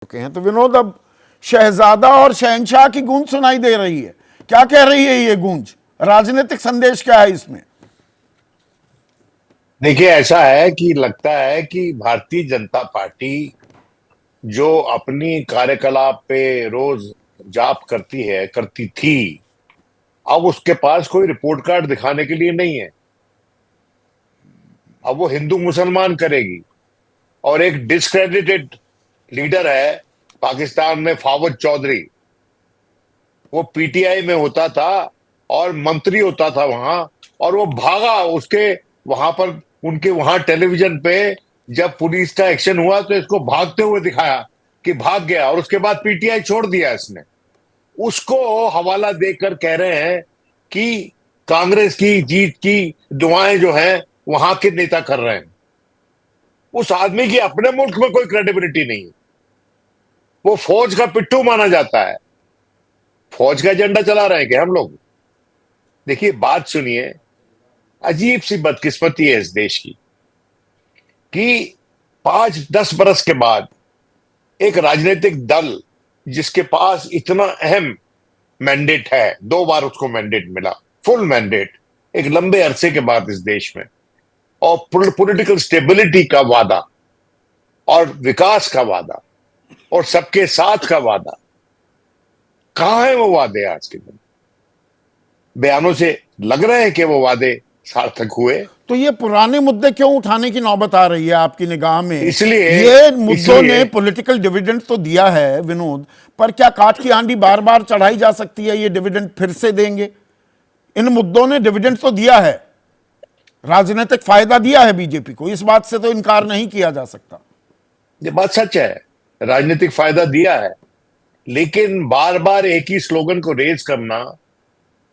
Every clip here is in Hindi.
चुके हैं। तो विनोद, अब शहजादा और शहंशाह की गूंज सुनाई दे रही है। क्या कह रही है ये गूंज? राजनीतिक संदेश क्या है इसमें? देखिए, ऐसा है कि लगता है कि भारतीय जनता पार्टी जो अपनी कार्यकलाप पे रोज जाप करती है, करती थी, अब उसके पास कोई रिपोर्ट कार्ड दिखाने के लिए नहीं है। अब वो हिंदू मुसलमान करेगी। और एक डिस्क्रेडिटेड लीडर है पाकिस्तान में, फावद चौधरी। वो पीटीआई में होता था और मंत्री होता था वहां, और वो भागा उसके वहां पर, उनके वहां टेलीविजन पे जब पुलिस का एक्शन हुआ तो इसको भागते हुए दिखाया कि भाग गया, और उसके बाद पीटीआई छोड़ दिया इसने। उसको हवाला देकर कह रहे हैं कि कांग्रेस की जीत की दुआएं जो हैं वहां के नेता कर रहे हैं। उस आदमी की अपने मुल्क में कोई क्रेडिबिलिटी नहीं है। वो फौज का पिट्ठू माना जाता है। फौज का एजेंडा चला रहे हैं क्या हम लोग? देखिए, बात सुनिए। अजीब सी बदकिस्मती है इस देश की कि 5-10 बरस के बाद एक राजनीतिक दल जिसके पास इतना अहम मैंडेट है, 2 बार उसको मैंडेट मिला, फुल मैंडेट, एक लंबे अरसे के बाद इस देश में, और पॉलिटिकल स्टेबिलिटी का वादा और विकास का वादा और सबके साथ का वादा, कहां है वो वादे आज के दिन? बयानों से लग रहे हैं कि वो वादे सार्थक हुए। तो ये पुराने मुद्दे क्यों उठाने की नौबत आ रही है आपकी निगाह में? इसलिए ये मुद्दों इसलिए ने पॉलिटिकल डिविडेंड तो दिया है विनोद, पर क्या काठ की हांडी बार बार चढ़ाई जा सकती है? ये डिविडेंड फिर से देंगे? इन मुद्दों ने डिविडेंड तो दिया है, राजनीतिक फायदा दिया है बीजेपी को, इस बात से तो इनकार नहीं किया जा सकता। ये बात सच है, राजनीतिक फायदा दिया है, लेकिन बार बार एक ही स्लोगन को रेज करना,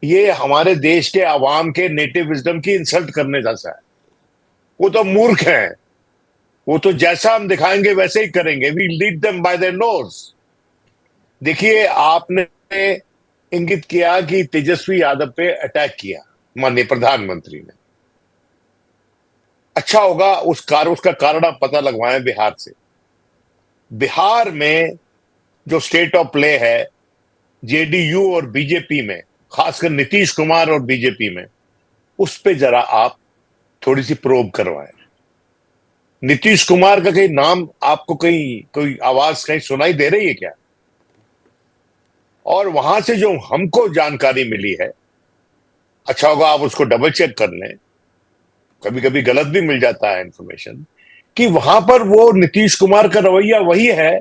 ये हमारे देश के आवाम के नेटिव विजडम की इंसल्ट करने जैसा है। वो तो मूर्ख हैं। वो तो जैसा हम दिखाएंगे वैसे ही करेंगे। We lead them by their nose. देखिए, आपने इंगित किया कि तेजस्वी यादव पे अटैक किया माननीय प्रधानमंत्री ने। अच्छा होगा उसका कारण आप पता लगवाएं बिहार से। बिहार में जो स्टेट ऑफ प्ले है जेडीयू और बीजेपी में, खासकर नीतीश कुमार और बीजेपी में, उस पे जरा आप थोड़ी सी प्रोब करवाएं। नीतीश कुमार का कहीं नाम आपको कहीं कोई आवाज कहीं सुनाई दे रही है क्या? और वहां से जो हमको जानकारी मिली है, अच्छा होगा आप उसको डबल चेक कर लें, कभी कभी गलत भी मिल जाता है इंफॉर्मेशन, कि वहां पर वो नीतीश कुमार का रवैया वही है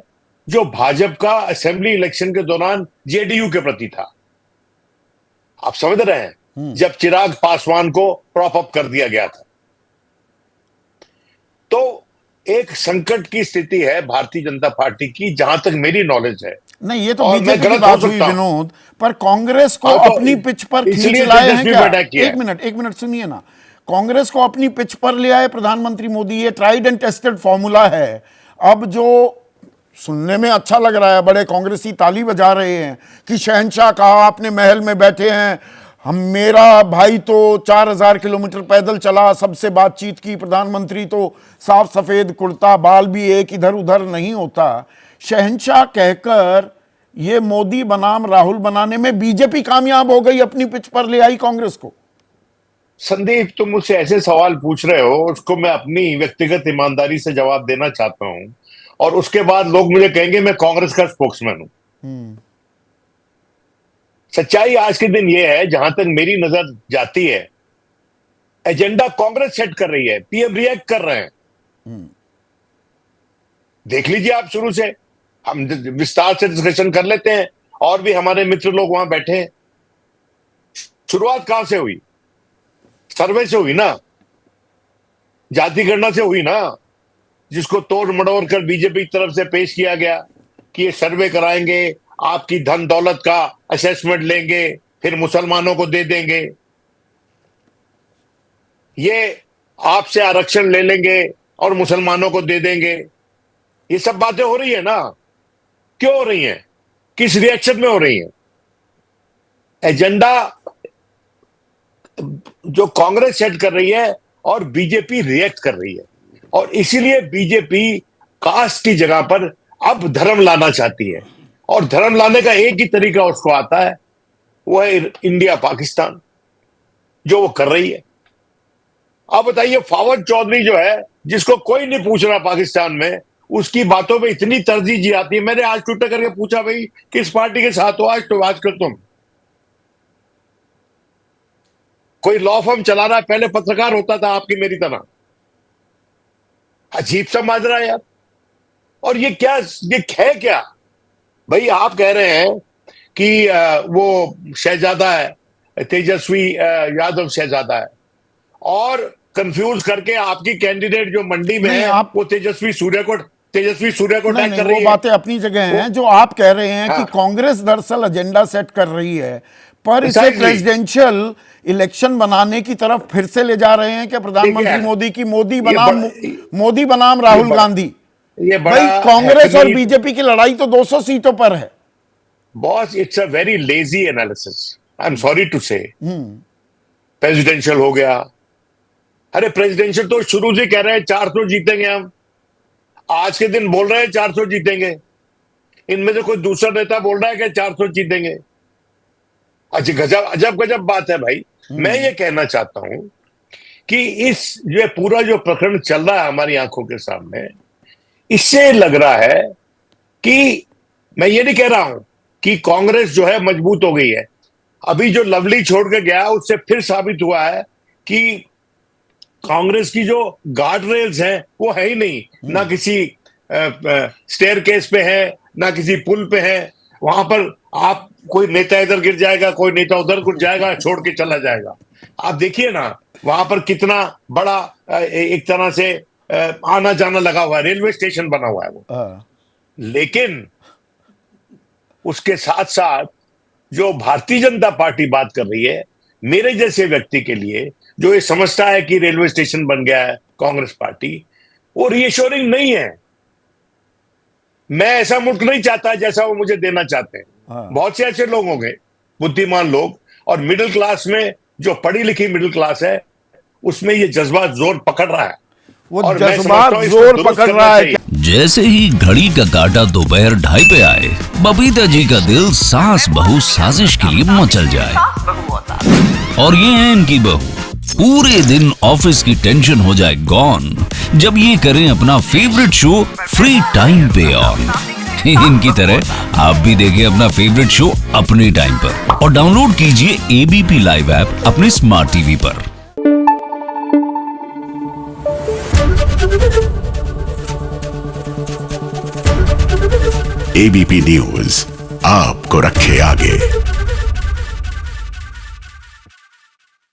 जो भाजपा का असेंबली इलेक्शन के दौरान जेडीयू के प्रति था। आप समझ रहे हैं? जब चिराग पासवान को प्रॉप अप कर दिया गया था। तो एक संकट की स्थिति है भारतीय जनता पार्टी की, जहां तक मेरी नॉलेज है। नहीं, ये तो और मैं बीजेपी की गलत हो बात हुई सकता हूं। विनोद, पर कांग्रेस को हाँ, तो अपनी पिच पर खींच इसलिए लाए हैं तेजस्वी क्या? पे अटैक किया है। एक मिनट सुनिए ना। कांग्रेस को अपनी पिच पर ले आए प्रधानमंत्री मोदी, ये ट्राइड एंड टेस्टेड फॉर्मूला है। अब जो सुनने में अच्छा लग रहा है, बड़े कांग्रेसी ताली बजा रहे हैं कि शहंशाह कहा अपने महल में बैठे हैं, हम, मेरा भाई तो 4,000 किलोमीटर पैदल चला, सबसे बातचीत की, प्रधानमंत्री तो साफ सफेद कुर्ता, बाल भी एक इधर उधर नहीं होता। शहंशाह कहकर ये मोदी बनाम राहुल बनाने में बीजेपी कामयाब हो गई, अपनी पिच पर ले आई कांग्रेस को। संदीप, तुम मुझसे ऐसे सवाल पूछ रहे हो, उसको मैं अपनी व्यक्तिगत ईमानदारी से जवाब देना चाहता हूं, और उसके बाद लोग मुझे कहेंगे मैं कांग्रेस का स्पोक्समैन हूं। सच्चाई आज के दिन यह है, जहां तक मेरी नजर जाती है, एजेंडा कांग्रेस सेट कर रही है, पीएम रिएक्ट कर रहे हैं। देख लीजिए आप शुरू से, हम विस्तार से डिस्कशन कर लेते हैं, और भी हमारे मित्र लोग वहां बैठे हैं। शुरुआत कहां से हुई? सर्वे से हुई ना, जाति गणना से हुई ना, जिसको तोड़ मड़ोड़ कर बीजेपी की तरफ से पेश किया गया कि ये सर्वे कराएंगे, आपकी धन दौलत का असेसमेंट लेंगे, फिर मुसलमानों को दे देंगे, ये आपसे आरक्षण ले लेंगे और मुसलमानों को दे देंगे। ये सब बातें हो रही है ना? क्यों हो रही हैं? किस रिएक्शन में हो रही हैं? एजेंडा जो कांग्रेस सेट कर रही है और बीजेपी रिएक्ट कर रही है, और इसीलिए बीजेपी कास्ट की जगह पर अब धर्म लाना चाहती है, और धर्म लाने का एक ही तरीका उसको आता है, वो है इंडिया पाकिस्तान, जो वो कर रही है। आप बताइए, फावद चौधरी जो है, जिसको कोई नहीं पूछ रहा पाकिस्तान में, उसकी बातों में इतनी तरजीह जी आती है। मैंने आज ट्विटर करके पूछा, भाई किस पार्टी के साथ हो आज, तो आजकल तुम कोई लॉ फर्म चला रहा है, पहले पत्रकार होता था आपकी मेरी तरह। अजीब सा माजरा है यार। और ये क्या, ये है क्या भाई? आप कह रहे हैं कि वो शहजादा है, तेजस्वी यादव शहजादा है, और कंफ्यूज करके आपकी कैंडिडेट जो मंडी में नहीं, है, आप वो तेजस्वी सूर्य को नहीं अटैक नहीं, कर वो रही है। बातें अपनी जगह हैं। जो आप कह रहे हैं कि हाँ, कांग्रेस दरअसल एजेंडा सेट कर रही है, पर इसे Precisely। प्रेसिडेंशियल इलेक्शन बनाने की तरफ फिर से ले जा रहे हैं कि प्रधानमंत्री है। मोदी की ये मोदी बनाम राहुल बड़ा- गांधी। ये बड़ा भाई कांग्रेस और हैकनी बीजेपी की लड़ाई तो 200 सीटों पर है। Boss, it's a very lazy analysis, I am sorry to say. Presidential हो गया, अरे प्रेसिडेंशियल तो शुरू से कह रहे हैं 400 जीतेंगे हम, आज के दिन बोल रहे हैं 400 जीतेंगे। इनमें से कोई दूसरा नेता बोल रहा है कि 400 जीतेंगे। अच्छा, गजब अजब गजब बात है भाई। मैं ये कहना चाहता हूं कि इस जो पूरा जो प्रकरण चल रहा है हमारी आंखों के सामने, इससे लग रहा है कि, मैं ये नहीं कह रहा हूं कि कांग्रेस जो है मजबूत हो गई है। अभी जो लवली छोड़ के गया, उससे फिर साबित हुआ है कि कांग्रेस की जो गार्ड रेल्स हैं वो है ही नहीं, ना किसी स्टेयर केस पे है, ना किसी पुल पे है। वहां पर आप, कोई नेता इधर गिर जाएगा, कोई नेता उधर गिर जाएगा, छोड़ के चला जाएगा। आप देखिए ना वहां पर कितना बड़ा एक तरह से आना जाना लगा हुआ है, रेलवे स्टेशन बना हुआ है वो। लेकिन उसके साथ साथ जो भारतीय जनता पार्टी बात कर रही है, मेरे जैसे व्यक्ति के लिए जो ये समझता है कि रेलवे स्टेशन बन गया है कांग्रेस पार्टी, वो रीएश्योरिंग नहीं है। मैं ऐसा मुल्क नहीं चाहता जैसा वो मुझे देना चाहते हैं। बहुत से ऐसे लोग होंगे, बुद्धिमान लोग, और मिडिल क्लास में, जो पढ़ी लिखी मिडिल क्लास है, उसमें ये जज्बा जोर पकड़ रहा है। वो और मैं जज्बात समझता हूं इसको जोर दुरुस्त पकड़ करना रहा है। चाहिए। जैसे ही घड़ी का काटा दोपहर 2:30 पे आए, बबीता जी का दिल सास बहू साजिश के लिए मचल जाए। और ये है इनकी बहू, पूरे दिन ऑफिस की टेंशन हो जाए गॉन जब ये करें अपना फेवरेट शो फ्री टाइम पे ऑन। इनकी तरह आप भी देखिए अपना फेवरेट शो अपने टाइम पर, और डाउनलोड कीजिए एबीपी लाइव ऐप अपने स्मार्ट टीवी पर। एबीपी न्यूज आपको रखे आगे।